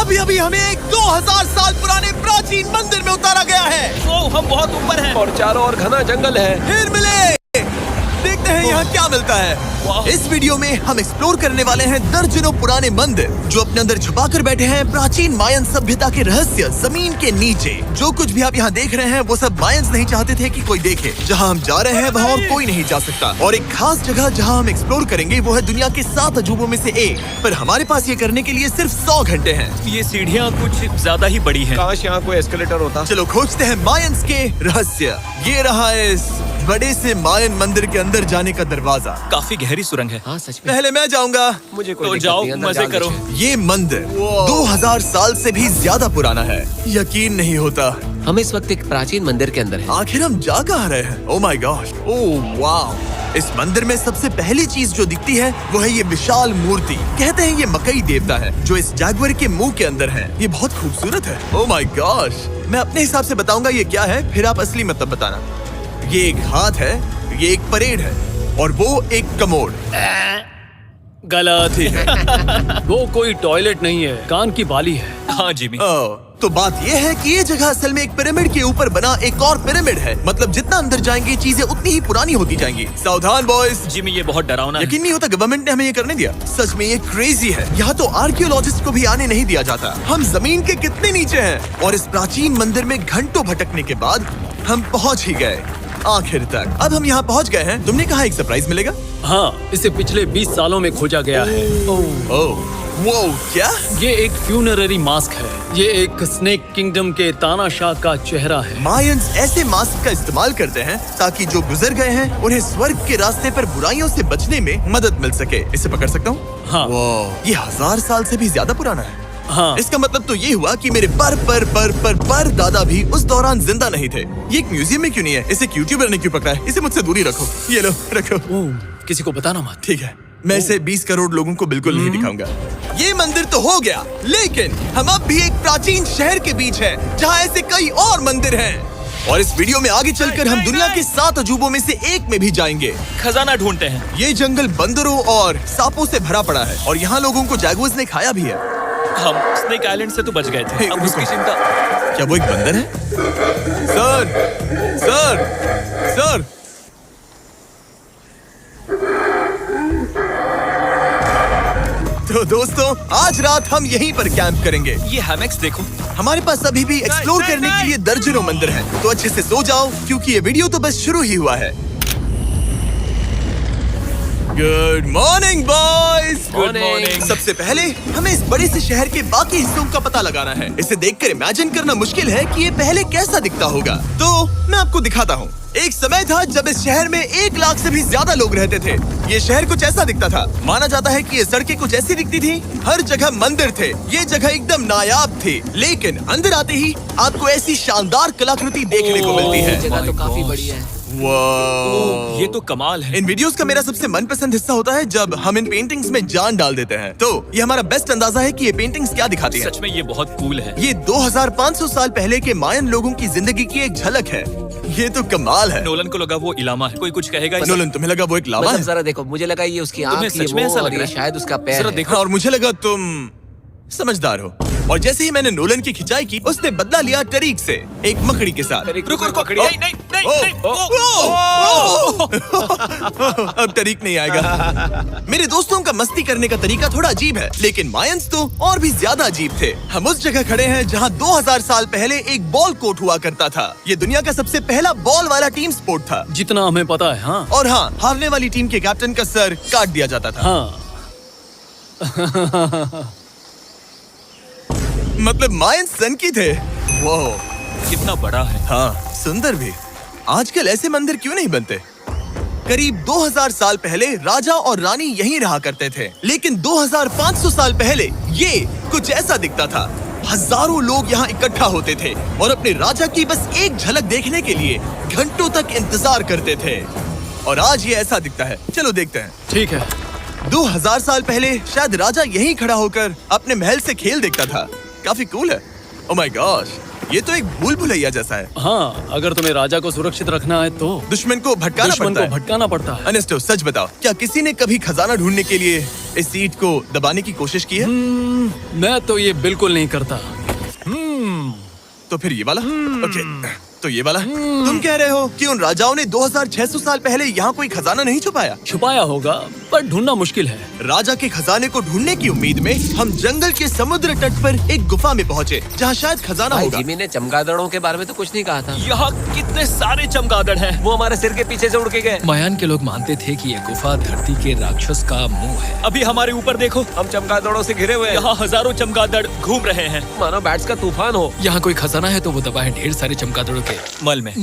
अभी अभी हमें एक 2000 साल पुराने प्राचीन मंदिर में उतारा गया है। ओह, हम बहुत ऊपर हैं। और चारों ओर घना जंगल है। फिर मिले, देखते हैं यहाँ क्या मिलता है। इस वीडियो में हम एक्सप्लोर करने वाले हैं दर्जनों पुराने मंदिर जो अपने अंदर छुपा कर बैठे हैं प्राचीन मायन सभ्यता के रहस्य जमीन के नीचे। जो कुछ भी आप यहाँ देख रहे हैं वो सब मायंस नहीं चाहते थे कि कोई देखे। जहाँ हम जा रहे हैं वहाँ और कोई नहीं जा सकता। और एक खास जगह जहाँ हम एक्सप्लोर करेंगे वो है दुनिया के 7 अजूबों में से एक। पर हमारे पास ये करने के लिए सिर्फ 100 घंटे हैं। ये सीढ़ियाँ कुछ ज्यादा ही बड़ी हैं। काश यहाँ कोई एस्केलेटर होता। चलो खोजते हैं मायंस के रहस्य। ये रहा इस बड़े से मायन मंदिर के अंदर जाने का दरवाजा। काफी गहरी सुरंग है। हाँ सच में। पहले मैं जाऊंगा। मुझे कोई तो दिक्कत जाओ, नहीं, अंदर मजे डाल करो। दीजिए। ये मंदिर 2000 साल से भी ज्यादा पुराना है। यकीन नहीं होता। हम इस वक्त एक प्राचीन मंदिर के अंदर हैं। आखिर हम जा कहाँ रहे हैं? ओह माय गॉड, ओह वाव। इस मंदिर में सबसे पहली चीज जो दिखती है वो है ये विशाल मूर्ति। कहते हैं ये मकई देवता है जो इस जैगुआर के मुंह के अंदर है। ये बहुत खूबसूरत है। ओह माय गॉश। मैं अपने हिसाब से बताऊंगा ये क्या है, फिर आप असली मतलब बताना। ये एक हाथ है, ये एक परेड है और वो एक कमोड। गलत ही है। वो कोई टॉयलेट नहीं है, कान की बाली है। हाँ जिमी। तो बात ये है कि ये जगह असल में एक पिरामिड के ऊपर बना एक और पिरामिड है। मतलब जितना अंदर जाएंगे चीजें उतनी ही पुरानी होती जाएंगी। सावधान बॉयज। जिमी ये बहुत डरावना है। यकीन नहीं होता गवर्नमेंट ने हमें ये करने दिया। सच में ये क्रेजी है। यहाँ तो आर्कियोलॉजिस्ट को भी आने नहीं दिया जाता। हम जमीन के कितने नीचे हैं और इस प्राचीन मंदिर में घंटों भटकने के बाद हम पहुँच ही गए आखिर तक। अब हम यहाँ पहुँच गए हैं। तुमने कहा एक सरप्राइज मिलेगा। हाँ, इसे पिछले 20 सालों में खोजा गया है। ओह वो क्या? ये एक फ्यूनररी मास्क है। ये एक स्नेक किंगडम के तानाशाह का चेहरा है। मायंस ऐसे मास्क का इस्तेमाल करते हैं ताकि जो गुजर गए हैं उन्हें स्वर्ग के रास्ते पर बुराइयों से बचने में मदद मिल सके। इसे पकड़ सकता हूँ? हाँ। ये 1000 साल से भी ज्यादा पुराना है। हाँ। इसका मतलब तो ये हुआ कि मेरे पर दादा भी उस दौरान जिंदा नहीं थे। ये एक म्यूजियम में क्यों नहीं है? इसे यूट्यूबर ने क्यों पकड़ा है? इसे मुझसे दूरी रखो। ये लो रखो। किसी को बताना मत। ठीक है, मैं इसे 20 करोड़ लोगों को बिल्कुल नहीं दिखाऊंगा। ये मंदिर तो हो गया, लेकिन हम अब भी एक प्राचीन शहर के बीच हैं, जहाँ ऐसे कई और मंदिर हैं। और इस वीडियो में आगे चलकर हम दुनिया के 7 अजूबों में से एक में भी जाएंगे। खजाना ढूंढते हैं। ये जंगल बंदरों और सांपों से भरा पड़ा है और यहाँ लोगों को जैगुआर्स ने खाया भी है। हम स्नेक आइलैंड से तो बच गए थे। अब उसकी चिंता। क्या वो एक बंदर है? Sir, sir, sir. तो दोस्तों आज रात हम यहीं पर कैंप करेंगे। ये हैमक्स देखो। हमारे पास अभी भी एक्सप्लोर करने के लिए दर्जनों मंदिर हैं। तो अच्छे से सो जाओ क्योंकि ये वीडियो तो बस शुरू ही हुआ है। Good morning boys. Good morning. सबसे पहले हमें इस बड़े से शहर के बाकी हिस्सों का पता लगाना है। इसे देखकर इमेजिन करना मुश्किल है कि ये पहले कैसा दिखता होगा। तो मैं आपको दिखाता हूँ। एक समय था जब इस शहर में 1 लाख से भी ज्यादा लोग रहते थे। ये शहर कुछ ऐसा दिखता था। माना जाता है कि ये सड़कें कुछ ऐसी दिखती थी। हर जगह मंदिर थे। ये जगह एकदम नायाब थी। लेकिन अंदर आते ही आपको ऐसी शानदार कलाकृति देखने को मिलती है। जगह तो काफी बड़ी है। वाह, ये तो कमाल है। इन वीडियोस का मेरा सबसे मनपसंद हिस्सा होता है जब हम इन पेंटिंग्स में जान डाल देते हैं। तो ये हमारा बेस्ट अंदाजा है कि ये पेंटिंग्स क्या दिखाती हैं। सच में ये बहुत कूल है। ये 2500 साल पहले के मायन लोगों की जिंदगी की एक झलक है। ये तो कमाल है। नोलन को लगा वो इलामा है। कोई कुछ कहेगा? नोलन तुम्हें लगा वो एक लावा मतलब है? जरा देखो, मुझे लगा ये उसकी तुम्हें आँख, सच में ऐसा लग रहा है? शायद उसका पैर जरा है। देखो। और मुझे लगा तुम समझदार हो। और जैसे ही मैंने नोलन की खिंचाई की उसने बदला लिया टरीक से, एक मकड़ी के साथ। रुको रुको। नहीं नहीं नहीं नहीं। अब तरीक नहीं आएगा। मेरे दोस्तों का मस्ती करने का तरीका थोड़ा अजीब है, लेकिन मायंस तो और भी ज्यादा अजीब थे। हम उस जगह खड़े हैं जहां 2000 साल पहले एक बॉल कोर्ट हुआ करता था। ये दुनिया का सबसे पहला बॉल वाला टीम स्पोर्ट था। जितना हमें पता है। हाँ। और हाँ, हारने वाली टीम के कैप्टन का सर काट दिया जाता था। हाँ। मतलब मायंस सन की थे। वो कितना बड़ा है। हाँ, सुंदर भी। आजकल ऐसे मंदिर क्यों नहीं बनते? करीब 2000 साल पहले राजा और रानी यहीं रहा करते थे, लेकिन 2500 साल पहले ये कुछ ऐसा दिखता था। हजारों लोग यहाँ इकट्ठा होते थे और अपने राजा की बस एक झलक देखने के लिए घंटों तक इंतजार करते थे। और आज ये ऐसा दिखता है। चलो देखते हैं। ठीक है। 2000 साल पहले शायद राजा यहीं खड़ा होकर अपने महल से खेल देखता था। काफी कूल है। ओह माय गॉश, ये तो एक भूल भुलैया जैसा है। हाँ, अगर तुम्हें राजा को सुरक्षित रखना है तो दुश्मन को भटकाना दुश्मन पड़ता को है। भटकाना पड़ता है। अनेस्टो, सच बताओ, क्या किसी ने कभी खजाना ढूंढने के लिए इस सीट को दबाने की कोशिश की है? मैं तो ये बिल्कुल नहीं करता। तो फिर ये वाला? ओके, तो ये वाला? तुम कह रहे हो कि उन राजाओं ने 2600 साल पहले यहाँ कोई खजाना नहीं छुपाया? छुपाया होगा, पर ढूंढना मुश्किल है। राजा के खजाने को ढूंढने की उम्मीद में हम जंगल के समुद्र तट पर एक गुफा में पहुँचे, जहाँ शायद खजाना भाई होगा। जिमी ने चमगादड़ों के बारे में तो कुछ नहीं कहा था। यहाँ कितने सारे चमगादड़ हैं। वो हमारे सिर के पीछे से उड़ के गए। मायान के लोग मानते थे कि ये गुफा धरती के राक्षस का मुंह है। अभी हमारे ऊपर देखो, हम चमगादड़ों से घिरे हुए हैं। यहाँ हजारों चमगादड़ घूम रहे हैं। मानो बैट्स का तूफान हो। यहाँ कोई खजाना है तो वो दबा है ढेर सारे चमगादड़ों के मल में।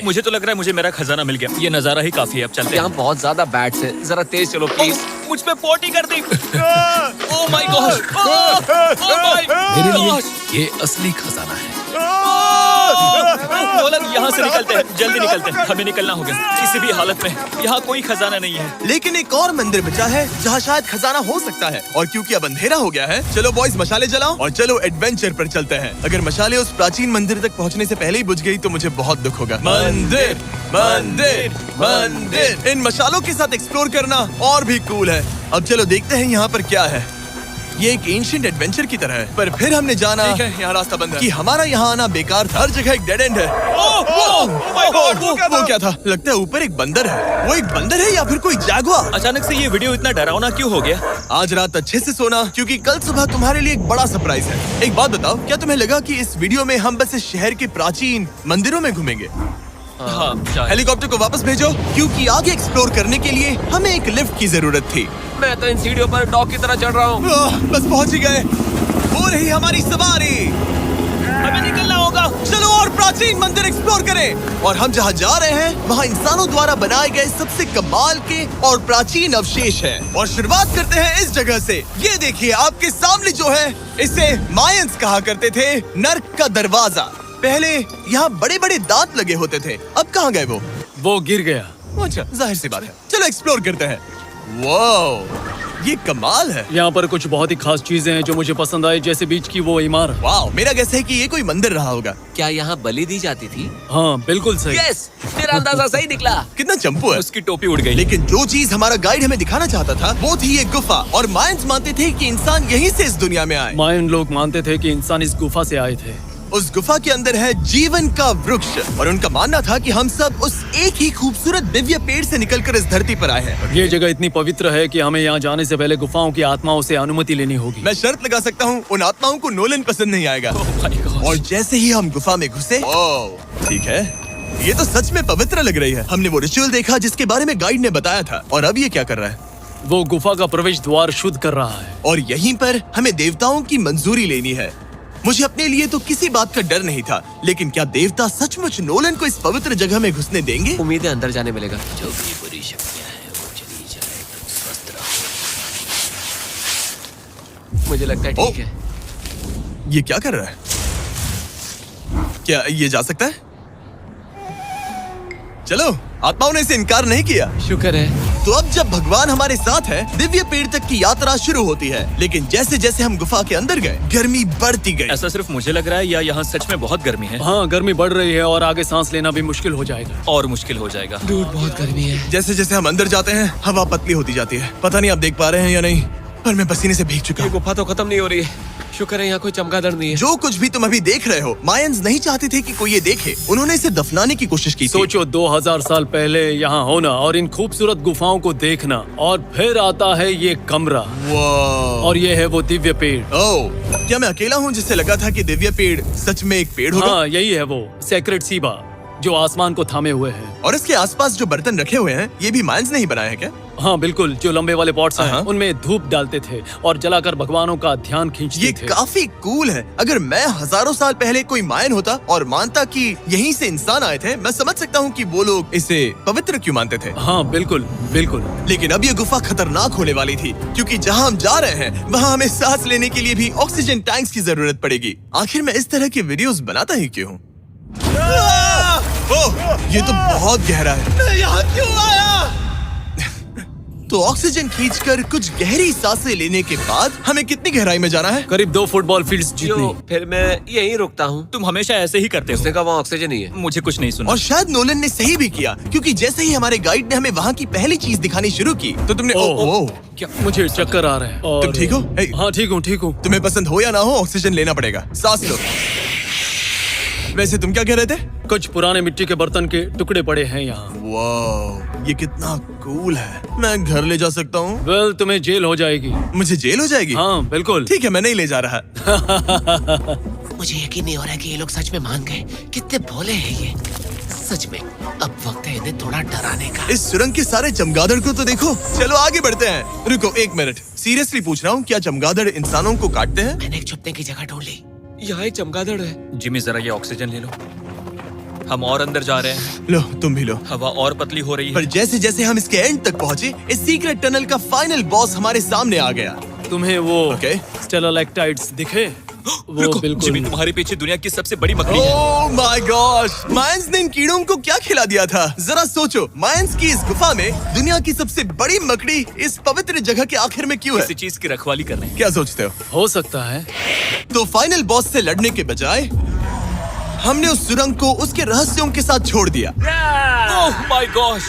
मुझे तो लग रहा है मुझे मेरा खजाना मिल गया। ये नजारा ही काफी है। अब चलते यहाँ हैं। बहुत ज्यादा बैट्स हैं। जरा तेज चलो प्लीज। मुझ पे पोटी कर दी। Oh my gosh, oh my मेरे लिए गॉश। ये असली खजाना है। नोलन, यहाँ से निकलते हैं, जल्दी निकलते हैं, हमें निकलना होगा किसी भी हालत में। यहाँ कोई खजाना नहीं है। लेकिन एक और मंदिर बचा है जहाँ शायद खजाना हो सकता है। और क्योंकि अब अंधेरा हो गया है, चलो बॉयज मशाले जलाओ और चलो एडवेंचर पर चलते हैं। अगर मशाले उस प्राचीन मंदिर तक पहुँचने से पहले ही बुझ गई तो मुझे बहुत दुख होगा। मंदिर, मंदिर, मंदिर। इन मशालों के साथ एक्सप्लोर करना और भी कूल है। अब चलो देखते हैं यहाँ पर क्या है। ये एक एंशिएंट एडवेंचर की तरह है, पर फिर हमने जाना ठीक है, यहाँ रास्ता बंद है। कि हमारा यहाँ आना बेकार था। हर जगह एक डेड एंड है। वो क्या था? लगता है ऊपर एक बंदर है। वो एक बंदर है या फिर कोई जैगुआर? अचानक से ये वीडियो इतना डरावना क्यों हो गया? आज रात अच्छे से सोना, क्योंकि कल सुबह तुम्हारे लिए एक बड़ा सरप्राइज है। एक बात बताओ, क्या तुम्हें लगा कि इस वीडियो में हम बस इस शहर के प्राचीन मंदिरों में घूमेंगे? हाँ, शायद। हेलीकॉप्टर को वापस भेजो, क्योंकि आगे एक्सप्लोर करने के लिए हमें एक लिफ्ट की जरूरत थी। मैं तो इन सीढ़ियों पर डॉग की तरह चढ़ रहा हूँ। बस पहुंच ही गए। हो रही हमारी सवारी। हमें निकलना होगा। चलो और प्राचीन मंदिर एक्सप्लोर करें। और हम जहाँ जा रहे हैं वहाँ इंसानों द्वारा बनाए गए सबसे कमाल के और प्राचीन अवशेष हैं। और शुरुआत करते हैं इस जगह से। ये देखिए आपके सामने जो है, इसे मायंस कहा करते थे, नर्क का दरवाजा। पहले यहाँ बड़े बड़े दांत लगे होते थे, अब कहाँ गए वो? वो गिर गया। अच्छा, जाहिर सी बात है। चलो एक्सप्लोर करते हैं। वाओ, ये कमाल है। यहाँ पर कुछ बहुत ही खास चीजें हैं जो मुझे पसंद आई, जैसे बीच की वो इमारत। वाओ, मेरा गैस है कि ये कोई मंदिर रहा होगा। क्या यहाँ बलि दी जाती थी? हाँ, बिल्कुल सही। यस, मेरा अंदाजा सही निकला। कितना चंपू है। उसकी टोपी उड़ गई। लेकिन जो चीज हमारा गाइड हमें दिखाना चाहता था वो थी ये गुफा। और मायंस मानते थे कि इंसान यहीं से इस दुनिया में आए। मायन लोग मानते थे कि इंसान इस गुफा से आए थे। उस गुफा के अंदर है जीवन का वृक्ष, और उनका मानना था कि हम सब उस एक ही खूबसूरत दिव्य पेड़ से निकलकर इस धरती पर आए हैं। ये जगह इतनी पवित्र है कि हमें यहाँ जाने से पहले गुफाओं की आत्माओं से अनुमति लेनी होगी। मैं शर्त लगा सकता हूँ उन आत्माओं को नोलन पसंद नहीं आएगा। Oh my gosh। और जैसे ही हम गुफा में घुसे, ठीक है, ये तो सच में पवित्र लग रही है। हमने वो रिचुअल देखा जिसके बारे में गाइड ने बताया था। और अब ये क्या कर रहा है? वो गुफा का प्रवेश द्वार शुद्ध कर रहा है। और यहीं पर हमें देवताओं की मंजूरी लेनी है। मुझे अपने लिए तो किसी बात का डर नहीं था, लेकिन क्या देवता सचमुच नोलन को इस पवित्र जगह में घुसने देंगे? उम्मीद है अंदर जाने मिलेगा। जो भी बुरी शक्तियाँ हैं वो चली जाए, तुम स्वस्थ रहो। मुझे लगता है ठीक है। ये क्या कर रहा है? क्या ये जा सकता है? चलो, आत्माओं ने इसे इनकार नहीं किया। शुक्र है। तो अब जब भगवान हमारे साथ है, दिव्य पेड़ तक की यात्रा शुरू होती है। लेकिन जैसे जैसे हम गुफा के अंदर गए, गर्मी बढ़ती गई। ऐसा सिर्फ मुझे लग रहा है या यहाँ सच में बहुत गर्मी है? हाँ, गर्मी बढ़ रही है और आगे सांस लेना भी मुश्किल हो जाएगा। और मुश्किल हो जाएगा। दूर बहुत गर्मी है। जैसे जैसे हम अंदर जाते हैं, हवा पतली होती जाती है। पता नहीं आप देख पा रहे हैं या नहीं, पर मैं पसीने से भीग चुका ये हूँ। गुफा तो खत्म नहीं हो रही है। शुक्र है यहाँ कोई चमगादड़ नहीं है। जो कुछ भी तुम अभी देख रहे हो, मायंस नहीं चाहते थे कि कोई ये देखे। उन्होंने इसे दफनाने की कोशिश की थी। सोचो 2000 साल पहले यहाँ होना और इन खूबसूरत गुफाओं को देखना, और फिर आता है ये कमरा, वाह। और ये है वो दिव्य पेड़। ओह, क्या मैं अकेला हूँ जिससे लगा था कि दिव्य पेड़ सच में एक पेड़ होगा? हाँ, यही है वो सेक्रेट सीबा जो आसमान को थामे हुए है। और इसके आसपास जो बर्तन रखे हुए हैं, ये भी मायंस ने ही बनाए हैं क्या? हाँ बिल्कुल, जो लंबे वाले पॉट्स हैं, हाँ। उनमें धूप डालते थे और जलाकर भगवानों का ध्यान खींचते ये थे। काफी कूल है। अगर मैं हजारों साल पहले कोई मायन होता और मानता कि यहीं से इंसान आए थे, मैं समझ सकता हूँ कि वो लोग इसे पवित्र क्यों मानते थे। हाँ बिल्कुल बिल्कुल। लेकिन अब ये गुफा खतरनाक होने वाली थी, क्योंकि जहाँ हम जा रहे हैं वहाँ हमें सांस लेने के लिए भी ऑक्सीजन टैंक्स की जरूरत पड़ेगी। आखिर मैं इस तरह के वीडियोस बनाता ही क्यों हूँ? ओह, ये तो बहुत गहरा है। मैं यहाँ क्यों आया? तो ऑक्सीजन खींचकर कुछ गहरी सांसें लेने के बाद हमें कितनी गहराई में जाना है? करीब 2 फुटबॉल फील्ड्स जो जितनी। फिर मैं यहीं रुकता हूँ। तुम हमेशा ऐसे ही करते उसने हो। कहा वहाँ ऑक्सीजन ही है। मुझे कुछ नहीं सुना। और शायद नोलन ने सही भी किया, क्योंकि जैसे ही हमारे गाइड ने हमें वहाँ की पहली चीज दिखानी शुरू की तो तुमने ओह। क्या मुझे चक्कर आ रहे हैं। और तुम ठीक हो? हे। हाँ ठीक हूँ। तुम्हें पसंद हो या ना हो, ऑक्सीजन लेना पड़ेगा। सांस लो। वैसे तुम क्या कह रहे थे? कुछ पुराने मिट्टी के बर्तन के टुकड़े पड़े हैं यहाँ। वाह, ये कितना कूल है। मैं घर ले जा सकता हूँ? वेल तुम्हें जेल हो जाएगी। मुझे जेल हो जाएगी? हाँ बिल्कुल। ठीक है, मैं नहीं ले जा रहा। मुझे यकीन नहीं हो रहा है कि ये लोग सच में मान गए। कितने भोले हैं ये। सच में अब वक्त है इन्हें थोड़ा डराने का। इस सुरंग के सारे चमगादड़ को तो देखो। चलो आगे बढ़ते हैं। रुको 1 मिनट, सीरियसली पूछ रहा हूँ, क्या चमगादड़ इंसानों को काटते हैं? मैंने एक छुपने की जगह ढूंढ ली। यहाँ एक चमगादड़ है। जिमी जरा ये ऑक्सीजन ले लो। हम और अंदर जा रहे हैं। लो तुम भी लो। हवा और पतली हो रही पर है। जैसे जैसे हम इसके एंड तक पहुँचे, इस सीक्रेट टनल का फाइनल बॉस हमारे सामने आ गया। तुम्हें वो ओके। स्टेलाक्टाइट्स दिखे? वो रुको, बिल्कुल। जिमी तुम्हारे पीछे दुनिया की सबसे बड़ी मकड़ी है। ओह माय गॉश, मायंस ने इन कीड़ों को क्या खिला दिया था? जरा सोचो, मायंस की इस गुफा में दुनिया की सबसे बड़ी मकड़ी इस पवित्र जगह के आखिर में क्यों है? किसी चीज की रखवाली कर रहे हैं। क्या सोचते हो? हो सकता है। तो फाइनल बॉस से लड़ने के बजाय हमने उस सुरंग को उसके रहस्यों के साथ छोड़ दिया। ओह माय गॉश,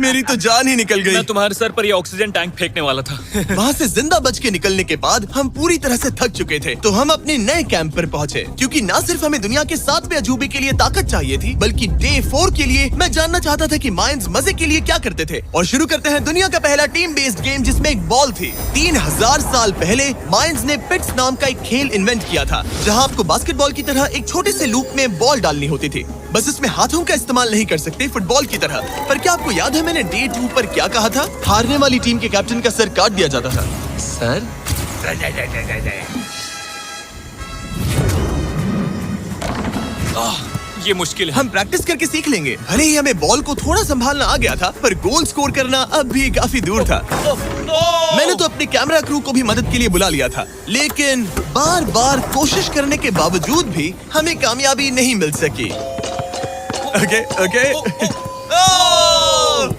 मेरी तो जान ही निकल गई। मैं तुम्हारे सर पर ये ऑक्सीजन टैंक फेंकने वाला था। वहाँ से जिंदा बच के निकलने के बाद हम पूरी तरह से थक चुके थे, तो हम अपने नए कैंप पर पहुँचे। क्योंकि न सिर्फ हमें दुनिया के 7वें अजूबे के लिए ताकत चाहिए थी, बल्कि डे 4 के लिए मैं जानना चाहता था कि मायंस मजे के लिए क्या करते थे। और शुरू करते हैं दुनिया का पहला टीम बेस्ड गेम, जिसमें एक बॉल थी। 3000 साल पहले मायंस ने पिट्स नाम का एक खेल इन्वेंट किया था, जहाँ आपको बास्केटबॉल की तरह एक छोटे से लूप में बॉल डालनी होती थी। बस इसमें हाथों का इस्तेमाल नहीं कर सकते, फुटबॉल की तरह। पर क्या आपको याद है मैंने डे 2 पर क्या कहा था? हारने वाली टीम के कैप्टन का सर काट दिया जाता था। सर ये मुश्किल है। हम प्रैक्टिस करके सीख लेंगे। भले ही हमें बॉल को थोड़ा संभालना आ गया था, पर गोल स्कोर करना अब भी काफी दूर था। मैंने तो अपने कैमरा क्रू को भी मदद के लिए बुला लिया था, लेकिन बार बार कोशिश करने के बावजूद भी हमें कामयाबी नहीं मिल सकी। ओके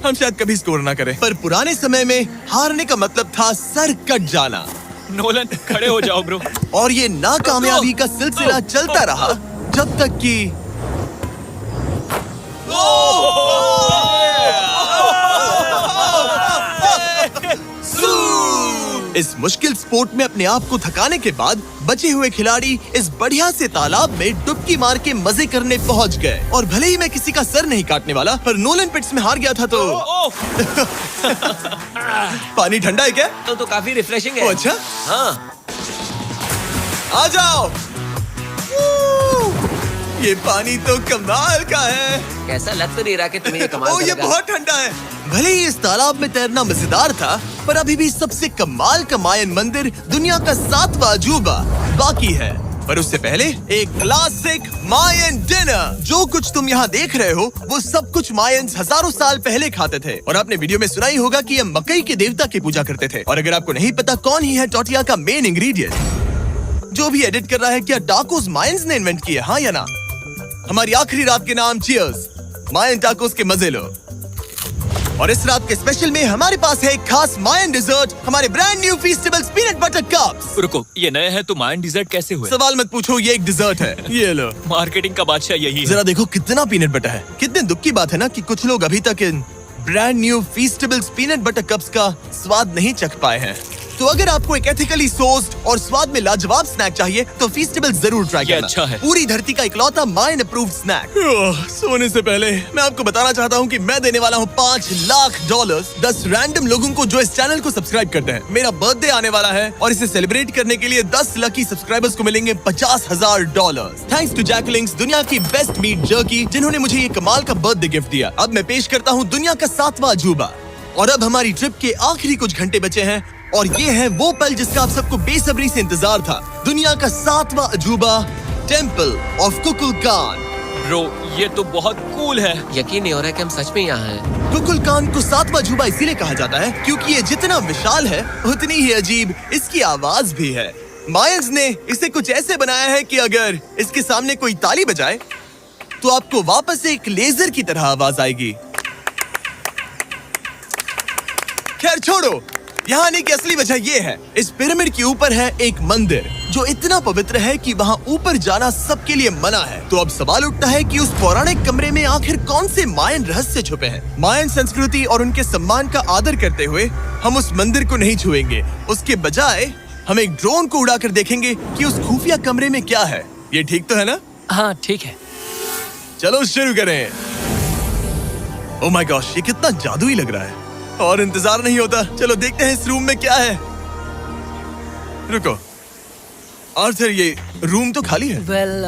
हम शायद कभी स्कोर ना करें, पर पुराने समय में हारने का मतलब था सर कट जाना। नोलन खड़े हो जाओ ब्रो। और ये नाकामयाबी का सिलसिला चलता रहा जब तक कि इस मुश्किल स्पोर्ट में अपने आप को थकाने के बाद बचे हुए खिलाड़ी इस बढ़िया से तालाब में डुबकी मार के मजे करने पहुंच गए। और भले ही मैं किसी का सर नहीं काटने वाला, पर नोलन पिट्स में हार गया था तो पानी ठंडा है क्या? तो काफी रिफ्रेशिंग है। ओ, अच्छा हाँ। आ जाओ। ये पानी तो कमाल का है। कैसा लग तो नहीं रहा कि तुम्हें ये कमाल ओ, ये करेगा। बहुत ठंडा है। भले ही इस तालाब में तैरना मजेदार था, पर अभी भी सबसे कमाल का मायन मंदिर, दुनिया का 7वां अजूबा बाकी है। पर उससे पहले एक क्लासिक मायन डिनर। जो कुछ तुम यहाँ देख रहे हो, वो सब कुछ मायंस हजारों साल पहले खाते थे। और आपने वीडियो में सुना ही होगा कि ये मकई के देवता की पूजा करते थे। और अगर आपको नहीं पता कौन ही है टोटिया का मेन इंग्रेडिएंट, जो भी एडिट कर रहा है, क्या टाकोस मायंस ने इन्वेंट किए, हाँ या ना? हमारी आखिरी रात के नाम चीयर्स, मायन टाकोस के मजे लो। और इस रात के स्पेशल में हमारे पास है एक खास मायन डिजर्ट, हमारे brand new Feastables peanut butter cups. रुको, ये नए हैं तो मायन डिजर्ट कैसे हुए? सवाल मत पूछो, ये एक डिजर्ट है। ये लो। मार्केटिंग का बादशाह यही है। जरा देखो कितना पीनट बटर है। कितने दुख की बात है ना कि कुछ लोग अभी तक इन brand new Feastables peanut butter cups का स्वाद नहीं चख पाए हैं। तो अगर आपको एक एथिकली सोर्स्ड और स्वाद में लाजवाब स्नैक चाहिए, तो फीस्टेबल्स जरूर ट्राई ये करना। अच्छा है। पूरी धरती का इकलौता मायन अप्रूव्ड स्नैक। सोने से पहले मैं आपको बताना चाहता हूँ कि मैं देने वाला हूँ $5 लाख 10 रैंडम लोगों को जो इस चैनल को सब्सक्राइब करते हैं। मेरा बर्थडे आने वाला है और इसे सेलिब्रेट करने के लिए 10 लकी सब्सक्राइबर्स को मिलेंगे $50,000। थैंक्स टू जैकलिंग्स, दुनिया की बेस्ट मीट जर्की, जिन्होंने मुझे ये कमाल का बर्थडे गिफ्ट दिया। अब मैं पेश करता हूँ दुनिया का 7वां अजूबा। और अब हमारी ट्रिप के आखिरी कुछ घंटे बचे हैं, और ये है वो पल जिसका आप सबको बेसब्री से इंतजार था। दुनिया का 7वां अजूबा, टेंपल ऑफ कुकुलकान। ब्रो, ये तो बहुत कूल है। यकीन नहीं हो रहा है कि हम सच में यहाँ हैं। कुकुलकान को 7वां अजूबा इसीलिए कहा जाता है क्योंकि ये जितना विशाल है, उतनी ही अजीब इसकी आवाज भी है। मायंस ने इसे कुछ ऐसे बनाया है कि अगर इसके सामने कोई ताली बजाए, तो आपको वापस एक लेजर की तरह आवाज आएगी। खैर छोड़ो, यहाँ आने की असली वजह ये है, इस पिरामिड के ऊपर है एक मंदिर जो इतना पवित्र है कि वहाँ ऊपर जाना सबके लिए मना है। तो अब सवाल उठता है कि उस पौराणिक कमरे में आखिर कौन से मायन रहस्य छुपे हैं। मायन संस्कृति और उनके सम्मान का आदर करते हुए हम उस मंदिर को नहीं छुएंगे, उसके बजाय हम एक ड्रोन को उड़ाकर देखेंगे कि उस खुफिया कमरे में क्या है। ये ठीक तो है ना? हाँ ठीक है। चलो शुरू करें। ओह माय गॉश, ये कितना जादुई लग रहा है और इंतजार नहीं होता। चलो देखते हैं इस रूम में क्या है। रुको आर्थर, ये रूम तो खाली है। वेल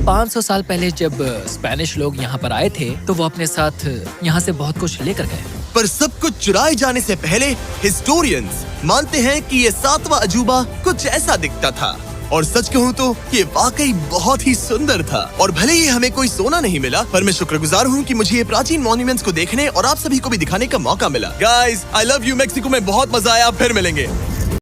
500 साल पहले जब स्पेनिश लोग यहाँ पर आए थे तो वो अपने साथ यहाँ से बहुत कुछ लेकर गए। पर सब कुछ चुराए जाने से पहले हिस्टोरियंस मानते हैं कि ये 7वां अजूबा कुछ ऐसा दिखता था। और सच कहूँ तो ये वाकई बहुत ही सुंदर था। और भले ही हमें कोई सोना नहीं मिला, पर मैं शुक्रगुजार हूँ कि मुझे ये प्राचीन मॉन्यूमेंट्स को देखने और आप सभी को भी दिखाने का मौका मिला। Guys, I love you. Mexico में बहुत मजा आया, फिर मिलेंगे।